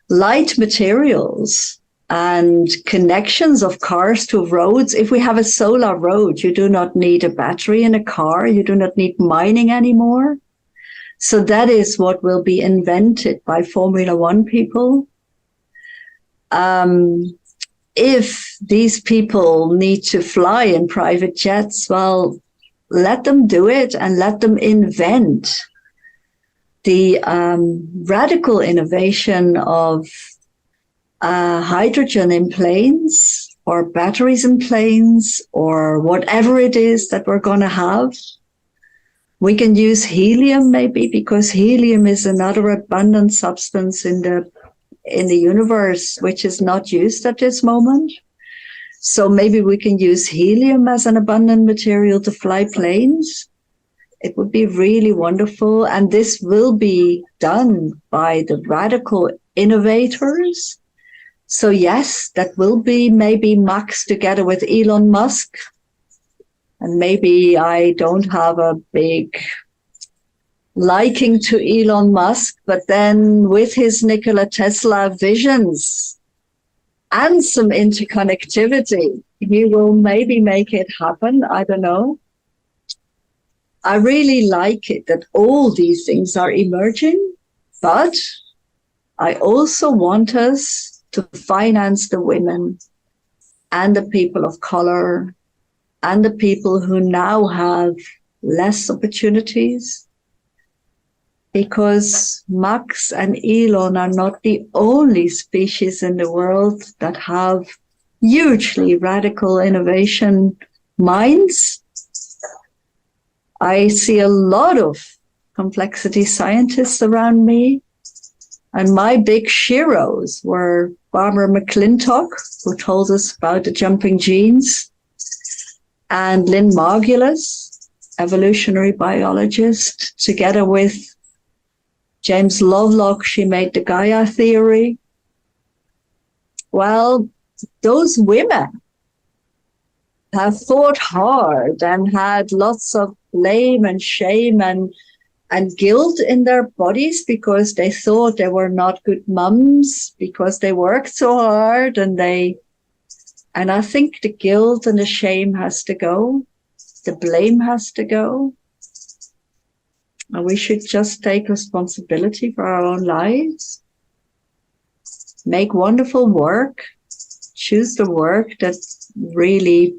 light materials and connections of cars to roads. If we have a solar road, you do not need a battery in a car. You do not need mining anymore. So that is what will be invented by Formula One people. If these people need to fly in private jets, well, let them do it and let them invent the radical innovation of hydrogen in planes, or batteries in planes, or whatever it is that we're going to have. We can use helium maybe, because helium is another abundant substance in the universe which is not used at this moment. So maybe we can use helium as an abundant material to fly planes. It would be really wonderful. And this will be done by the radical innovators. So yes, that will be maybe Max together with Elon Musk. And maybe I don't have a big liking to Elon Musk, but then with his Nikola Tesla visions and some interconnectivity, he will maybe make it happen. I don't know. I really like it that all these things are emerging, but I also want us to finance the women and the people of color and the people who now have less opportunities, because Max and Elon are not the only species in the world that have hugely radical innovation minds. I see a lot of complexity scientists around me, and my big heroes were Barbara McClintock, who told us about the jumping genes, and Lynn Margulis, evolutionary biologist, together with James Lovelock. She made the Gaia theory. Well, those women have thought hard and had lots of blame and shame and guilt in their bodies because they thought they were not good mums because they worked so hard, and I think the guilt and the shame has to go. The blame has to go. And we should just take responsibility for our own lives. Make wonderful work. Choose the work that really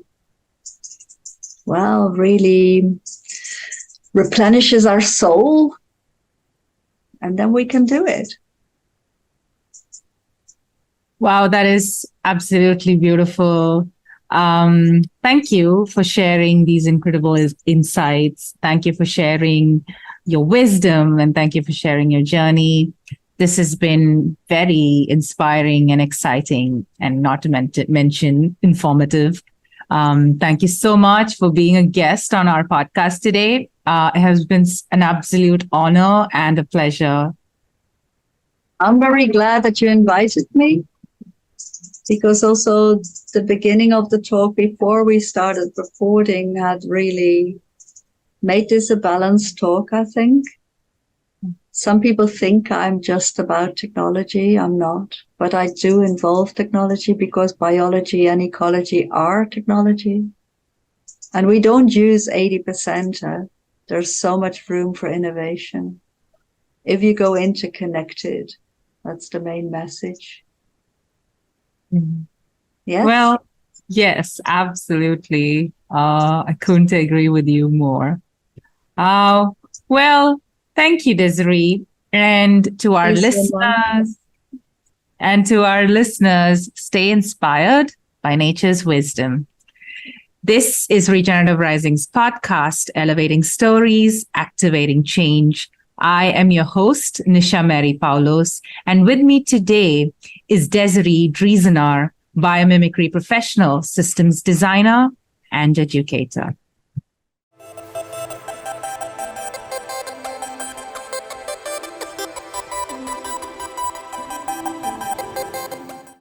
replenishes our soul. And then we can do it.
Wow, that is absolutely beautiful. Thank you for sharing these incredible insights. Thank you for sharing your wisdom, and thank you for sharing your journey. This has been very inspiring and exciting, and not to mention informative. Thank you so much for being a guest on our podcast today. It has been an absolute honor and a pleasure.
I'm very glad that you invited me, because also the beginning of the talk before we started recording had really made this a balanced talk, I think. Some people think I'm just about technology. I'm not, but I do involve technology because biology and ecology are technology. And we don't use 80%. There's so much room for innovation. If you go interconnected, that's the main message.
Mm-hmm.
Yes?
Well, yes, absolutely. I couldn't agree with you more. Well, thank you, Desiree. And to our listeners, stay inspired by nature's wisdom. This is Regenerative Rising's podcast, elevating stories, activating change. I am your host, Nisha Mary Poulose, and with me today is Desiree Driesenaar, biomimicry professional, systems designer, and educator.